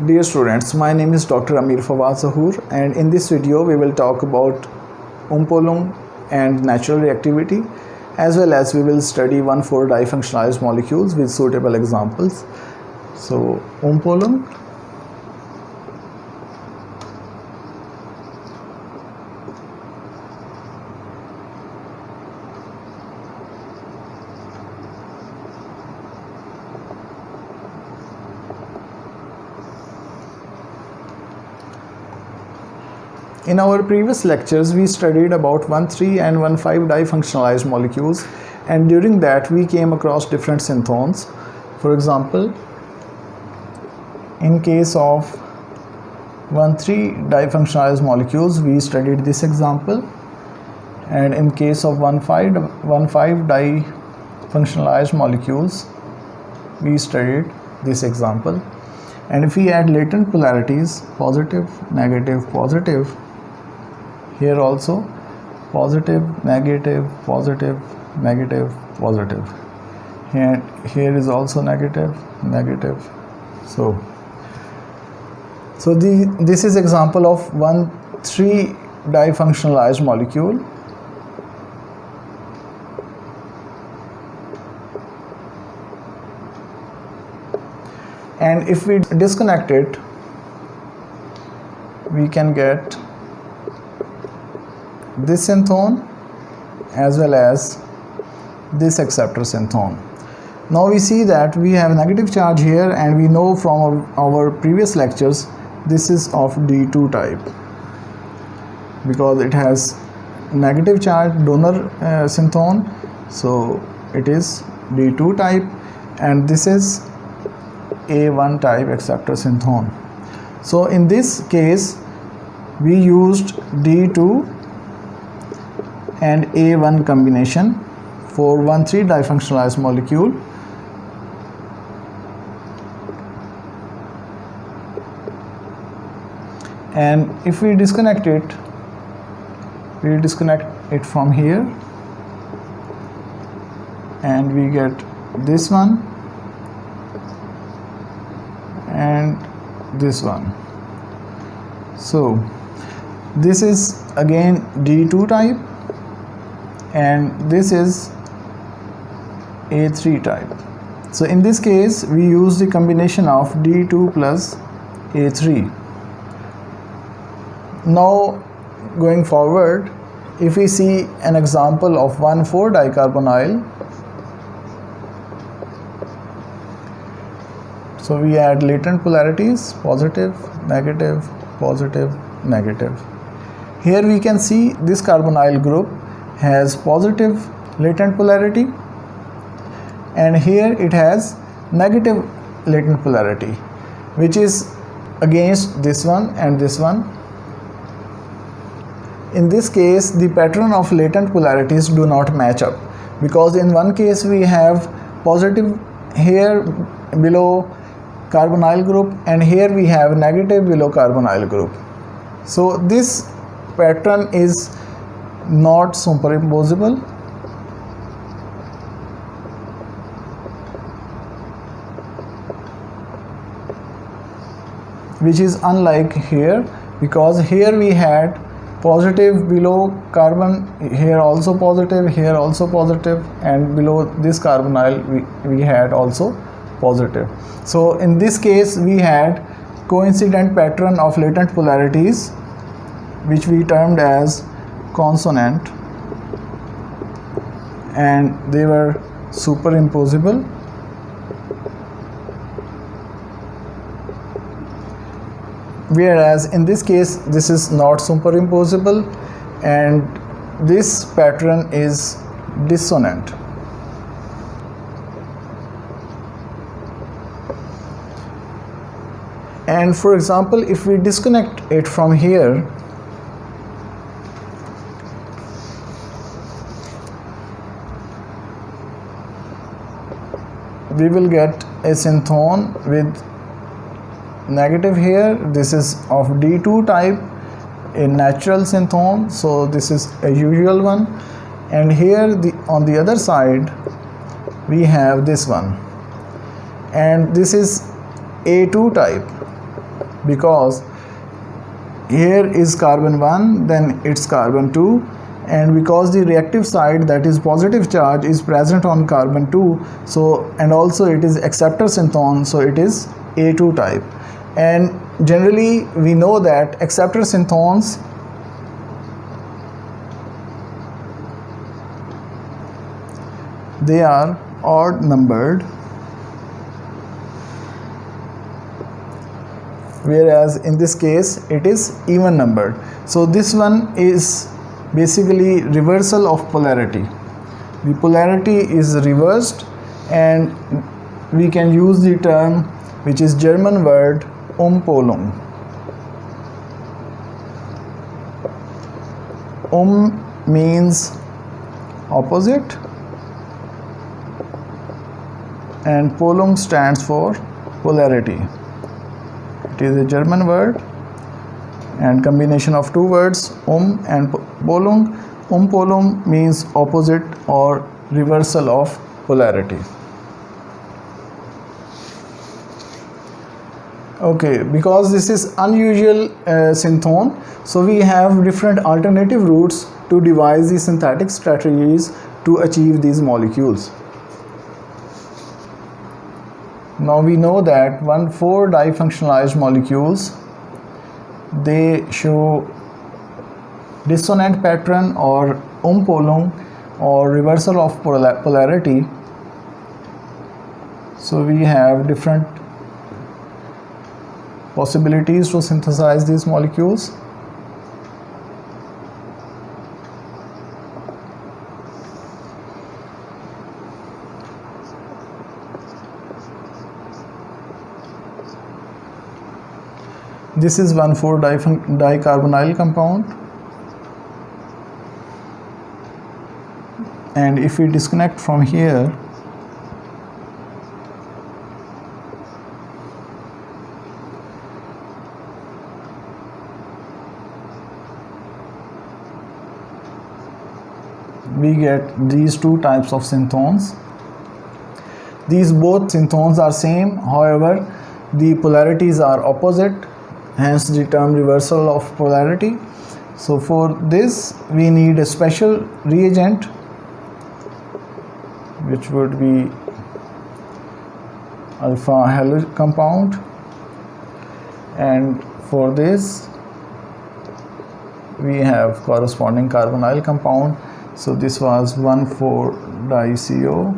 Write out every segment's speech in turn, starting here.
Dear students, my name is Dr. Amir Fawaz Zahoor, and in this video we will talk about Umpolung and natural reactivity, as well as we will study 1,4-difunctionalized molecules with suitable examples. So Umpolung. In our previous lectures, we studied about 1,3 and 1,5 difunctionalized molecules, and during that we came across different synthones. For example, in case of 1,3 difunctionalized molecules, we studied this example, and in case of 1,5 difunctionalized molecules, we studied this example. And if we add latent polarities, positive, negative, positive, here also positive, negative, positive, negative, positive. Here is also negative, negative. So this is example of 1,3 difunctionalized molecule. And if we disconnect it, we can get this synthone as well as this acceptor synthone. Now we see that we have negative charge here, and we know from our previous lectures this is of D2 type because it has negative charge donor synthone, so it is D2 type, and this is A1 type acceptor synthone. So in this case we used D2 and A1 combination for 1,3 difunctionalized molecule. And if we disconnect it, we disconnect it from here, and we get this one and this one. So this is again D2 type, and this is A3 type. So in this case we use the combination of D2 plus A3. Now going forward, if we see an example of 1,4-dicarbonyl, so we add latent polarities, positive, negative, positive, negative. Here we can see this carbonyl group has positive latent polarity, and here it has negative latent polarity, which is against this one and this one. In this case the pattern of latent polarities do not match up, because in one case we have positive here below carbonyl group, and here we have negative below carbonyl group. So this pattern is not superimposable, which is unlike here, because here we had positive below carbon, here also positive, here also positive, and below this carbonyl we had also positive. So in this case we had coincident pattern of latent polarities, which we termed as consonant, and they were superimposable. Whereas in this case this is not superimposable, and this pattern is dissonant. And for example, if we disconnect it from here, we will get a synthone with negative here. This is of D2 type, a natural synthone, so this is a usual one, and here on the other side we have this one, and this is A2 type, because here is carbon 1, then it's carbon 2, and because the reactive side, that is positive charge, is present on carbon 2, so and also it is acceptor synthon, so it is A2 type. And generally we know that acceptor synthons they are odd numbered, whereas in this case it is even numbered. So this one is basically reversal of polarity. The polarity is reversed, and we can use the term, which is German word Umpolung. Means opposite, and Polung stands for polarity. It is a German word and combination of two words, and Polung. Polung means opposite or reversal of polarity. Okay, because this is unusual synthon, so we have different alternative routes to devise the synthetic strategies to achieve these molecules. Now we know that 1,4-difunctionalized molecules, they show dissonant pattern or Umpolung or reversal of polarity. So we have different possibilities to synthesize these molecules. This is 1,4-dicarbonyl compound, and if we disconnect from here, we get these two types of synthons. These both synthons are same, however the polarities are opposite, hence the term reversal of polarity. So for this we need a special reagent, which would be alpha halo compound, and for this we have corresponding carbonyl compound. So this was 1,4-diCO,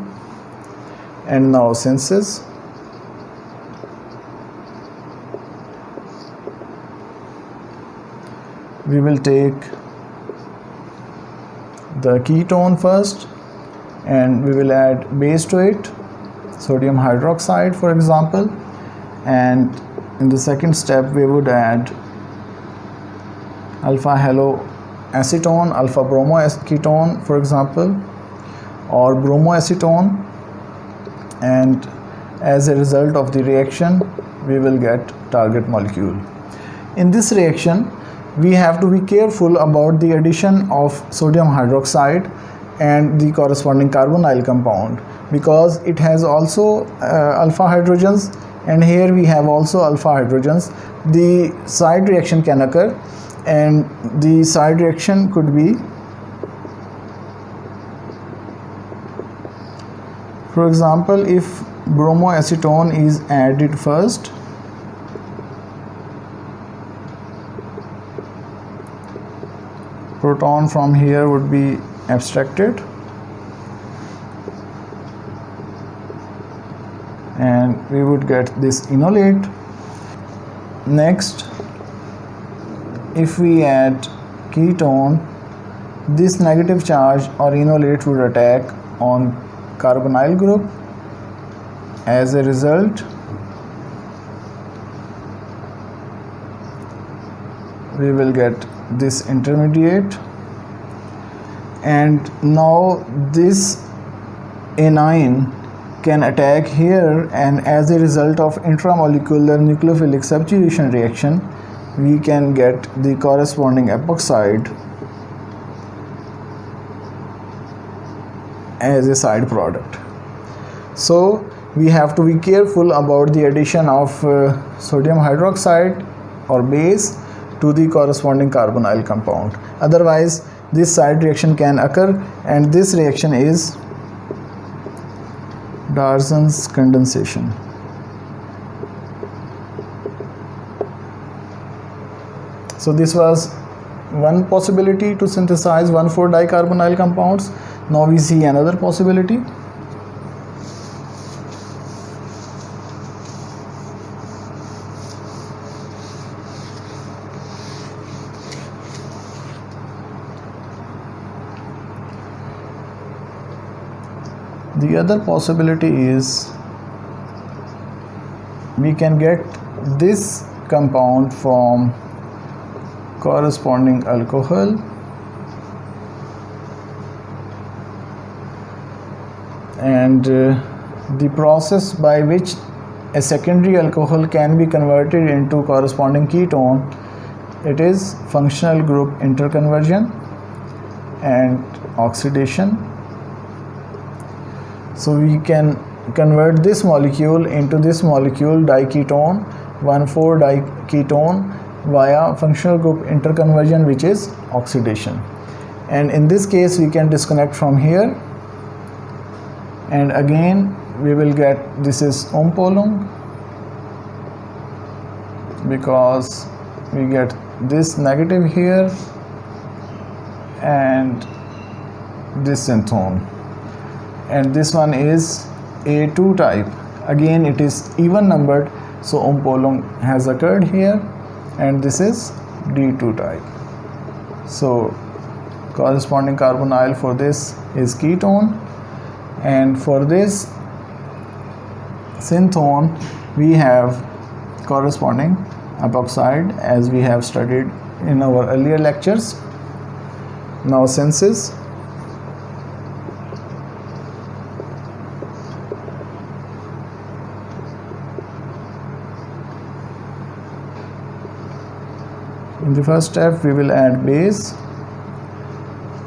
and now synthesis. We will take the ketone first, and we will add base to it, sodium hydroxide for example, and in the second step we would add alpha haloacetone, alpha bromoacetone for example, or bromoacetone, and as a result of the reaction we will get target molecule. In this reaction we have to be careful about the addition of sodium hydroxide and the corresponding carbonyl compound, because it has also alpha hydrogens, and here we have also alpha hydrogens. The side reaction can occur, and the side reaction could be, for example, if bromoacetone is added first, proton from here would be abstracted, and we would get this enolate. Next, if we add ketone, this negative charge or enolate would attack on carbonyl group. As a result, we will get this intermediate, and now this anion can attack here, and as a result of intramolecular nucleophilic substitution reaction we can get the corresponding epoxide as a side product. So we have to be careful about the addition of sodium hydroxide or base to the corresponding carbonyl compound. Otherwise, this side reaction can occur, and this reaction is Darzon's condensation. So this was one possibility to synthesize 1,4-dicarbonyl compounds. Now we see another possibility. The other possibility is we can get this compound from corresponding alcohol, and the process by which a secondary alcohol can be converted into corresponding ketone, it is functional group interconversion and oxidation. So we can convert this molecule into this molecule diketone, 1,4-diketone, via functional group interconversion, which is oxidation. And in this case we can disconnect from here, and again we will get, this is Ompolung, because we get this negative here and this synthone, and this one is A2 type. Again it is even numbered, so Ompolung has occurred here, and this is D2 type. So corresponding carbonyl for this is ketone, and for this synthone we have corresponding epoxide, as we have studied in our earlier lectures. Now senses. In the first step we will add base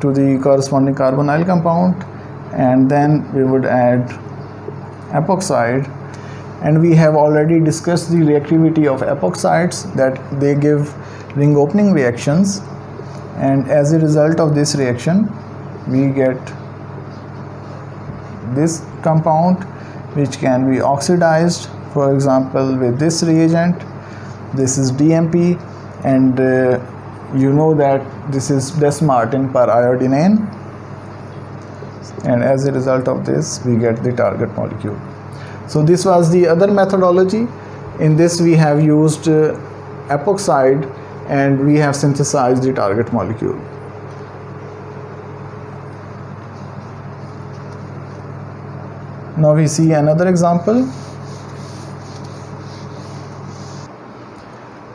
to the corresponding carbonyl compound, and then we would add epoxide, and we have already discussed the reactivity of epoxides, that they give ring opening reactions, and as a result of this reaction we get this compound which can be oxidized, for example with this reagent. This is DMP, and you know that this is Des-Martin periodinane, and as a result of this we get the target molecule. So this was the other methodology. In this we have used epoxide, and we have synthesized the target molecule. Now we see another example.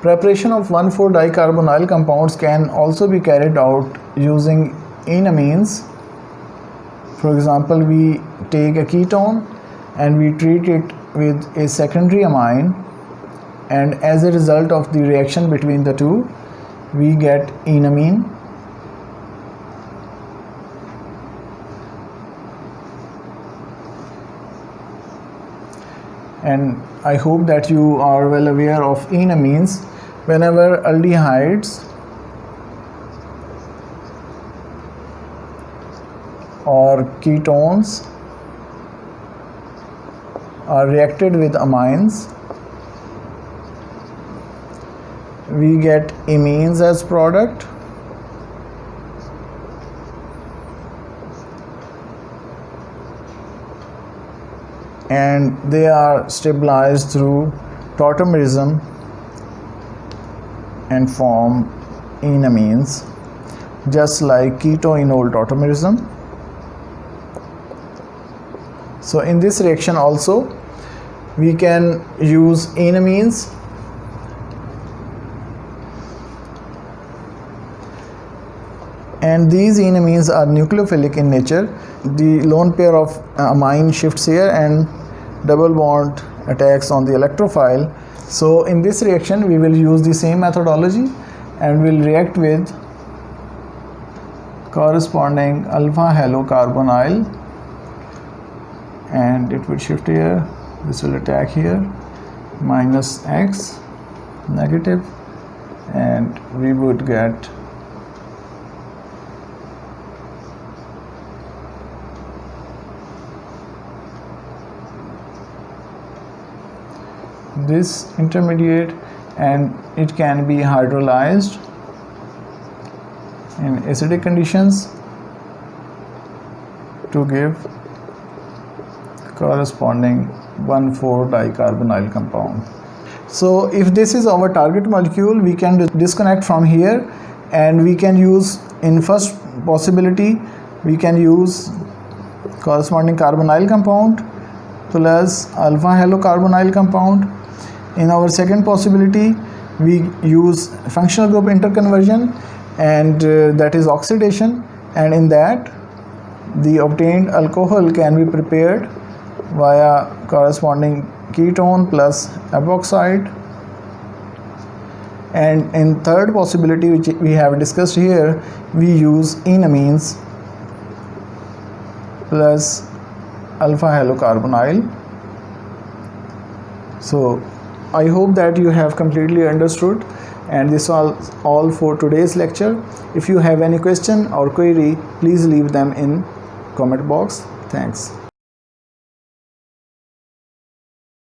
Preparation of 1,4-dicarbonyl compounds can also be carried out using enamines. For example, we take a ketone and we treat it with a secondary amine, and as a result of the reaction between the two we get enamine. And I hope that you are well aware of enamines. Whenever aldehydes or ketones are reacted with amines, we get amines as product, and they are stabilized through tautomerism and form enamines, just like ketoenol tautomerism. So in this reaction also we can use enamines, and these enamines are nucleophilic in nature. The lone pair of amine shifts here and double bond attacks on the electrophile. So in this reaction we will use the same methodology and will react with corresponding alpha halocarbonyl, and it will shift here, this will attack here, minus X negative, and we would get this intermediate, and it can be hydrolyzed in acidic conditions to give corresponding 1,4-dicarbonyl compound. So if this is our target molecule, we can disconnect from here, and we can use, in first possibility, we can use corresponding carbonyl compound plus alpha halocarbonyl compound. In our second possibility, we use functional group interconversion, and that is oxidation, and in that the obtained alcohol can be prepared via corresponding ketone plus epoxide. And in third possibility, which we have discussed here, we use enamines plus alpha halocarbonyl. So I hope that you have completely understood, and this was all for today's lecture. If you have any question or query, please leave them in comment box. Thanks.